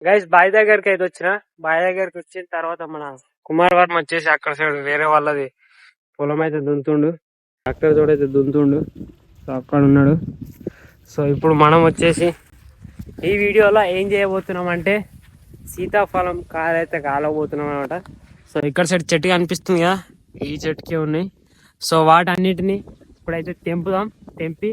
Guys bye దగ్గరికి అయితే వచ్చిన బాయ్ దగ్గరికి వచ్చిన తర్వాత మన కుమార్ వర్మ వచ్చేసి అక్కడ సైడ్ వేరే వాళ్ళది పొలం అయితే దున్తుండు, ట్రాక్టర్ తోడైతే దున్తుండు. సో అక్కడ ఉన్నాడు. సో ఇప్పుడు మనం వచ్చేసి ఈ వీడియోలో ఏం చేయబోతున్నాం అంటే సీతాఫలం కాయలైతే కాలబోతున్నాం అనమాట. సో ఇక్కడ సైడ్ చెట్టు కనిపిస్తుంది కదా, ఈ చెట్టుకే ఉన్నాయి. సో వాటన్నిటిని ఇప్పుడైతే తెంపి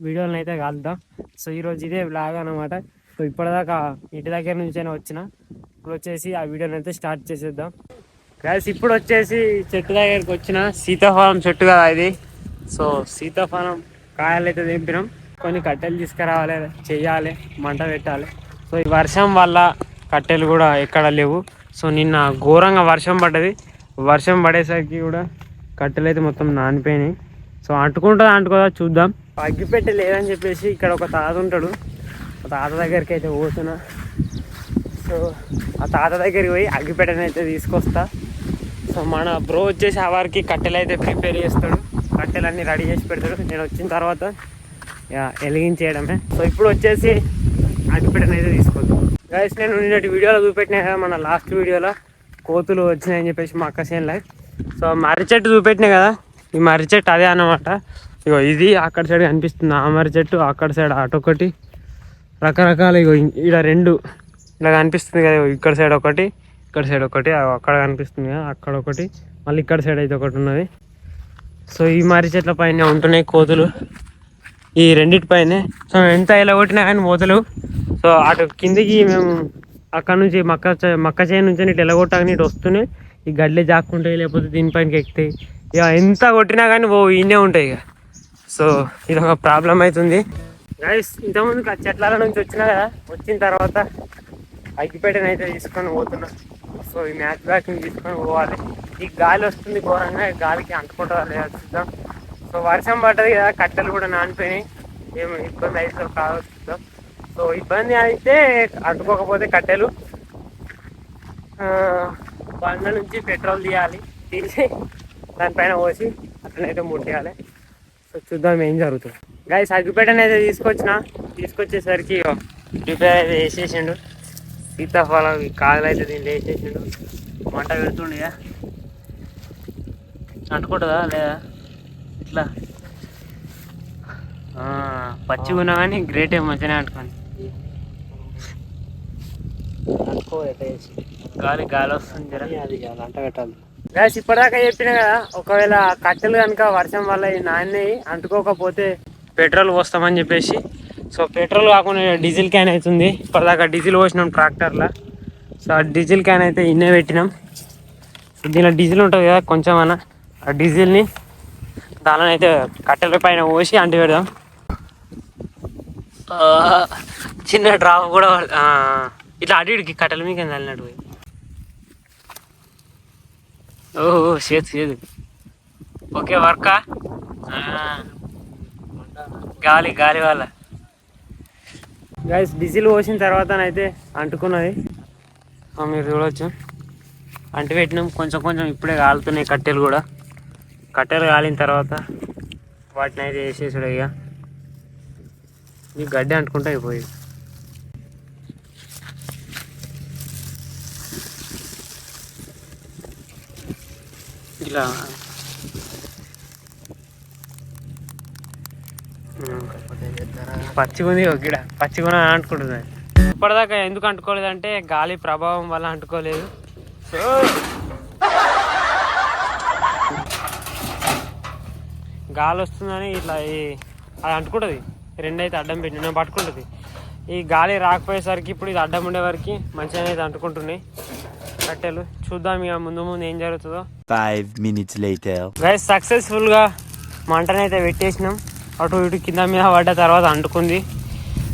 వీడియోలను అయితే కాలుద్దాం. సో ఈరోజు ఇదే బ్లాగ్ అనమాట. సో ఇప్పటిదాకా ఇంటి దగ్గర నుంచైనా వచ్చిన, ఇప్పుడు వచ్చేసి ఆ వీడియోని అయితే స్టార్ట్ చేసేద్దాం. గైస్ ఇప్పుడు వచ్చేసి చెట్టు దగ్గరికి వచ్చిన సీతాఫలం చెట్టు కదా ఇది. సో సీతాఫలం కాయలు అయితే తెంపినాం, కొన్ని కట్టెలు తీసుకురావాలి, చెయ్యాలి, మంట పెట్టాలి. సో ఈ వర్షం వల్ల కట్టెలు కూడా ఎక్కడ లేవు. సో నిన్న ఘోరంగా వర్షం పడ్డది. వర్షం పడేసరికి కూడా కట్టెలు అయితే మొత్తం నానిపోయినాయి. సో అంటుకోదా చూద్దాం. అగ్గిపెట్టె లేదని చెప్పేసి ఇక్కడ ఒక తాత ఉంటాడు, ఆ తాత దగ్గరికి అయితే పోతున్నా. సో ఆ తాత దగ్గరికి పోయి అగ్గిపెట్టెని అయితే తీసుకొస్తా. సో మన బ్రో వచ్చేసి ఆ వారికి కట్టెలు అయితే ప్రిపేర్ చేస్తాడు, కట్టెలన్నీ రెడీ చేసి పెడతాడు. నేను వచ్చిన తర్వాత వెలిగించేయడమే. సో ఇప్పుడు వచ్చేసి అగ్గిపెట్టెని అయితే తీసుకొద్దాం. గైస్ నేను నిన్నటి వీడియోలో చూపెట్టినా కదా, మన లాస్ట్ వీడియోలో కోతులు వచ్చినాయని చెప్పేసి మా అక్క చేనులో. సో మర్రి చెట్టు చూపెట్టినా కదా, ఈ మర్రి చెట్టు అదే అన్నమాట. ఇగో ఇది అక్కడ సైడ్ కనిపిస్తుంది ఆ మర్రి చెట్టు, అక్కడ సైడ్ అటొకటి, రకరకాల ఇగో ఇక్కడ రెండు ఇలా కనిపిస్తుంది కదా, ఇక్కడ సైడ్ ఒకటి, ఇక్కడ సైడ్ ఒకటి, అక్కడ కనిపిస్తుంది కదా అక్కడ ఒకటి, మళ్ళీ ఇక్కడ సైడ్ అయితే ఒకటి ఉన్నది. సో ఈ మర్రి చెట్ల పైన ఉంటున్నాయి కోతులు, ఈ రెండిటి పైనే. సో ఎంత ఇలా కొట్టినా కానీ పోతలు. సో అటు కిందికి మేము అక్కడ నుంచి మక్క చేను నుంచి ఇటు ఎలగొట్టాక ఇటు వస్తున్నాయి, ఈ గడ్లే జాక్కుంటాయి, లేకపోతే దీనిపైనకి ఎక్కుతాయి. ఇక ఎంత కొట్టినా కానీ ఈయనే ఉంటాయి ఇక. సో ఇది ఒక ప్రాబ్లం అవుతుంది గైస్. ఇంతకుముందు చెట్ల నుంచి వచ్చినా కదా, వచ్చిన తర్వాత అగ్గిపెట్టెని అయితే తీసుకొని పోతున్నా. సో ఈ మ్యాచ్ బ్యాకింగ్ తీసుకొని పోవాలి. ఈ గాలి వస్తుంది ఘోరంగా, గాలికి అంటుకుంటుందా లేదా చూద్దాం. సో వర్షం పడ్డది కదా, కట్టెలు కూడా నానిపోయినాయి, ఏమి ఇబ్బంది అయితే కాదు చూద్దాం. సో ఇబ్బంది అయితే అంటుకోకపోతే కట్టెలు బండ్ల నుంచి పెట్రోల్ తీసి దానిపైన పోసి అట్లనైతే ముట్టేయాలి. సో చూద్దాం ఏం జరుగుతుంది. గైస్ అగ్గిపెట్టెని అయితే తీసుకొచ్చేసరికి ప్రిపేర్ అయితే వేసేసిండు. సీతాఫలం కాయలు అయితే దీంట్లో వేసేసిండు, మంట పెడుతుండే. అంటుకుంటుందా లేదా ఇట్లా పచ్చిగా ఉన్నా కానీ గ్రేట్ ఏం మంచిగానే అంటుకోండి. గాలి వస్తుంది జర, అది అంట పెట్టాలి. గ్యాస్ ఇప్పటిదాకా చెప్పినా కదా, ఒకవేళ కట్టెలు కనుక వర్షం వల్ల నాణ్యయి అంటుకోకపోతే పెట్రోల్ పోస్తామని చెప్పేసి. సో పెట్రోల్ కాకుండా డీజిల్ క్యాన్ అవుతుంది. ఇప్పటిదాకా డీజిల్ పోసినాం ట్రాక్టర్లో. సో ఆ డీజిల్ క్యాన్ అయితే ఇన్నే పెట్టినాం. సో దీనిలో డీజిల్ ఉంటుంది కదా కొంచెం అన్న, ఆ డీజిల్ని దానిలో అయితే కట్టెల పైన పోసి అంటు పెడదాం. చిన్న డ్రాప్ కూడా ఇట్లా అడిగిడికి కట్టెల మీకు వెళ్ళినట్టు పోయి. ఓహో సేదు ఓకే వర్కా. గాలి వల్ల గైస్ డీజిల్ పోసిన తర్వాతనైతే అంటుకున్నది. మీరు చూడవచ్చు అంటు పెట్టినాం. కొంచెం ఇప్పుడే కాలుతున్నాయి కట్టెలు కూడా. కట్టెలు కాలిన తర్వాత వాటిని అయితే వేసేసాడు. ఇక ఈ గడ్డి అంటుకుంటే అయిపోయి ఇలా పచ్చిగుంది గిడ, పచ్చిగున అంటుకుంటుంది. ఇప్పటిదాకా ఎందుకు అంటుకోలేదంటే గాలి ప్రభావం వల్ల అంటుకోలేదు. సో గాలి వస్తుందని ఇట్లా అది అంటుకుంటుంది. రెండైతే అడ్డం పెట్టి పట్టుకుంటుంది. ఈ గాలి రాకపోయేసరికి ఇప్పుడు ఇది అడ్డం ఉండే వరకు మంచిగా అయితే అంటుకుంటున్నాయి కట్టెలు. చూద్దాం ఇక ముందు ఏం జరుగుతుందో. 5 minutes later. గైస్ సక్సెస్ఫుల్గా మంటనైతే పెట్టేసినాం. అటు ఇటు కింద మీద పడ్డ తర్వాత అంటుకుంది.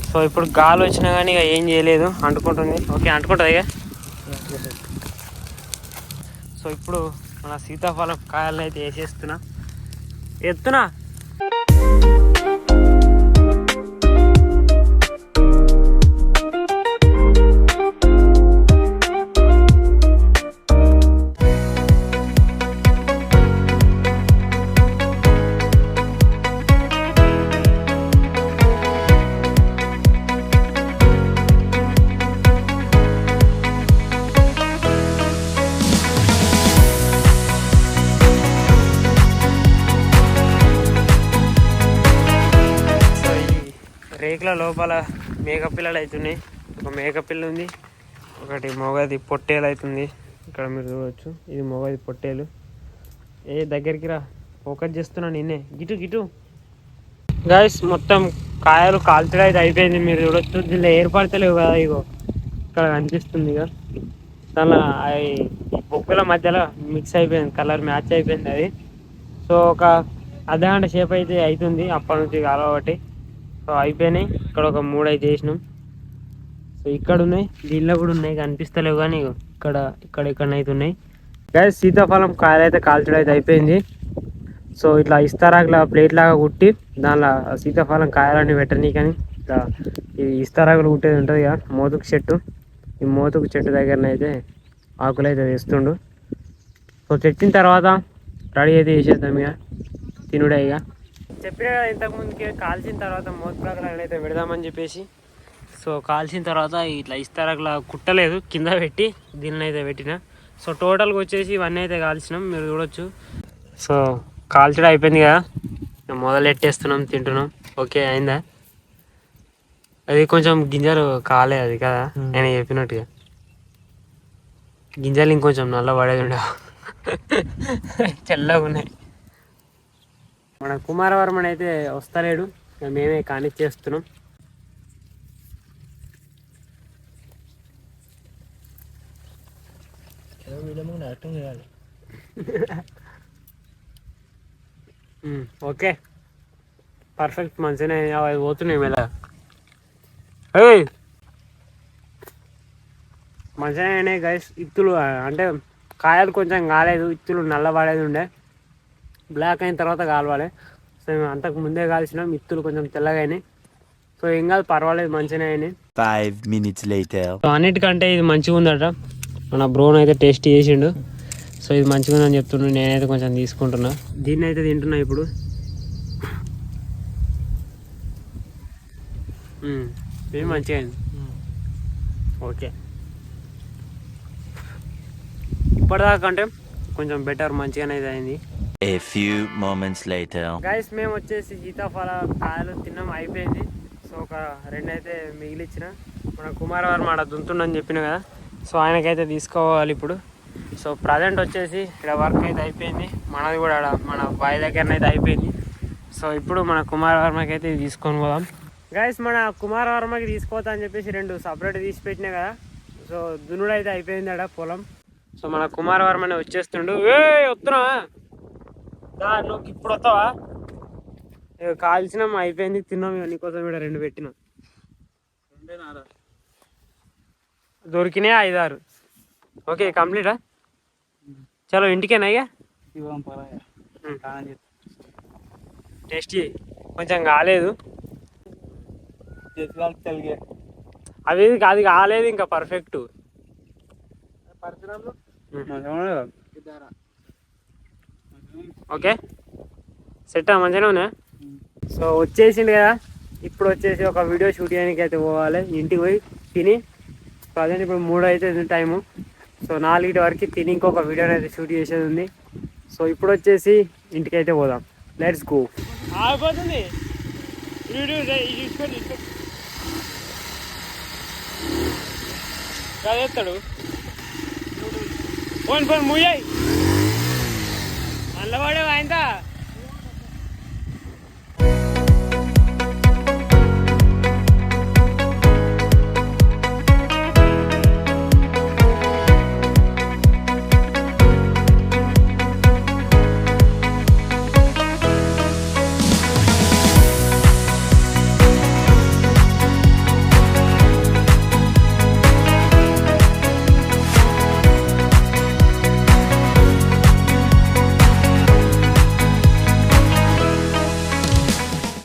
సో ఇప్పుడు గాలి వచ్చినా కానీ ఇక ఏం చేయలేదు, అంటుకుంటుంది. ఓకే అంటుకుంటుంది ఇక. సో ఇప్పుడు మన సీతాఫలం కాయలను అయితే ఎత్తునా రేకుల లోపల మేక పిల్లలు అవుతున్నాయి. ఒక మేక పిల్ల ఉంది, ఒకటి మొగది పొట్టేలు అవుతుంది. ఇక్కడ మీరు చూడవచ్చు, ఇది మొగది పొట్టేలు. దగ్గరికి రా, ఫోకస్ చేస్తున్నా నిన్నే. గిటు గైస్ మొత్తం కాయలు కాల్చడం అయితే అయిపోయింది. మీరు చూడొచ్చు, దీనిలో ఏర్పడతలేవు కదా, ఇగో ఇక్కడ కనిపిస్తుంది ఇక. దానిలో ఈ బొక్కుల మధ్యలో మిక్స్ అయిపోయింది, కలర్ మ్యాచ్ అయిపోయింది అది. సో ఒక అర్ధగంట సేపు అయితే అవుతుంది అప్పటి నుంచి కాలబట్టి. సో అయిపోయినాయి. ఇక్కడ ఒక 3 అయితే చేసినాం. సో ఇక్కడ ఉన్నాయి, దీనిలో కూడా ఉన్నాయి, కనిపిస్తలేవు కానీ ఇక్కడ అయితే ఉన్నాయి. గైస్ సీతాఫలం కాయలు అయితే కాల్చడం అయితే అయిపోయింది. సో ఇట్లా ఇస్తారాకులా ప్లేట్ లాగా కుట్టి దానిలో సీతాఫలం కాయాలని పెట్టని. కానీ ఇట్లా ఈ ఇస్తారాకులు కుట్టేది ఉంటుంది కదా, మోతుకు చెట్టు. ఈ మోతుకు చెట్టు దగ్గరనైతే ఆకులు అయితే తెస్తుండు. సో తెచ్చిన తర్వాత రెడీ అయితే చేసేద్దాం ఇక, తినుడే ఇక. చెప్పిన ఇంతకుముందుకి కాల్చిన తర్వాత మోతుకులను అయితే పెడదామని చెప్పేసి. సో కాల్చిన తర్వాత ఇట్లా ఇస్తారాకులా కుట్టలేదు, కింద పెట్టి దీన్ని అయితే పెట్టిన. సో టోటల్గా వచ్చేసి ఇవన్నీ అయితే కాల్చినాం, మీరు చూడొచ్చు. సో కాల్చడం అయిపోయింది కదా, మొదలెట్టేస్తున్నాం, తింటున్నాం. ఓకే అయిందా? అది కొంచెం గింజలు కాలే అది కదా, నేను చెప్పినట్టుగా గింజలు ఇంకొంచెం నల్ల పడేది ఉండే, తెల్లగా ఉన్నాయి. మన కుమారవర్మన్ అయితే వస్తలేడు, మేమే కానిచ్చేస్తున్నాం. ఓకే పర్ఫెక్ట్, మంచిగానే అవి పోతున్నాయి మీద. మంచిగానే అయినాయి గైస్. ఇత్తులు అంటే కాయలు కొంచెం కాలేదు, ఇత్తులు నల్లబడేది ఉండే, బ్లాక్ అయిన తర్వాత కాలవాలి. సో మేము అంతకు ముందే కాల్చినాం, ఇత్తులు కొంచెం తెల్లగా అయినాయి. సో ఏం కాదు, పర్వాలేదు, మంచిగానే అయినాయి. 5 minutes later. సో అన్నిటికంటే ఇది మంచిగా ఉందట, మన బ్రోన్ అయితే టేస్ట్ చేసిండు. సో ఇది మంచిగా ఉందని చెప్తున్నాడు, నేనైతే కొంచెం తీసుకుంటున్నా. దీన్ని అయితే తింటున్నా ఇప్పుడు. ఇది మంచిగా అయింది. ఓకే ఇప్పటిదాకా అంటే కొంచెం బెటర్, మంచిగానే అయితే అయింది. A few moments later. Guys మేము వచ్చేసి సీతాఫల కాయలు తిన్నాం, అయిపోయింది. సో ఒక 2 అయితే మిగిలిచ్చిన. మన కుమారవర్మ ఆడ దుంతుండని చెప్పిన కదా, సో ఆయనకైతే తీసుకోవాలి ఇప్పుడు. సో ప్రజెంట్ వచ్చేసి ఇక్కడ వర్క్ అయితే అయిపోయింది, మనది కూడా ఆడ మన బావి దగ్గరనైతే అయిపోయింది. సో ఇప్పుడు మన కుమారవర్మకి అయితే తీసుకొని పోదాం. గైస్ మన కుమారవర్మకి తీసుకోవద్దా అని చెప్పేసి 2 సపరేట్ తీసి పెట్టినా కదా. సో దున్నుడు అయితే అయిపోయింది ఆడ పొలం. సో మన కుమారవర్మనే వచ్చేస్తుండు. వస్తున్నా నువ్వు ఇప్పుడు వస్తావా? కాల్చినాం, అయిపోయింది, తిన్నాం. నీకోసం ఇక్కడ 2 పెట్టినాం, దొరికినాయి 5, 6. ఓకే కంప్లీటా? చలో ఇంటికేనా ఇక? టేస్ట్ కొంచెం కాలేదు, అది అది కాలేదు ఇంకా పర్ఫెక్ట్. ఓకే సెట్ మంచిగానే ఉన్నా. సో వచ్చేసిండు కదా, ఇప్పుడు వచ్చేసి ఒక వీడియో షూట్ చేయడానికి అయితే పోవాలి. ఇంటికి పోయి తిని, ప్రజెంట్ ఇప్పుడు 3 అయితే టైము. సో 4 వరకు తిని ఇంకొక వీడియోని అయితే షూట్ చేసేది ఉంది. సో ఇప్పుడు వచ్చేసి ఇంటికి అయితే పోదాం, లెట్స్ గో. అయిపోతుంది చేస్తాడు ఫోన్ ముయ్యాయి అల్లవాడే ఆయనతా.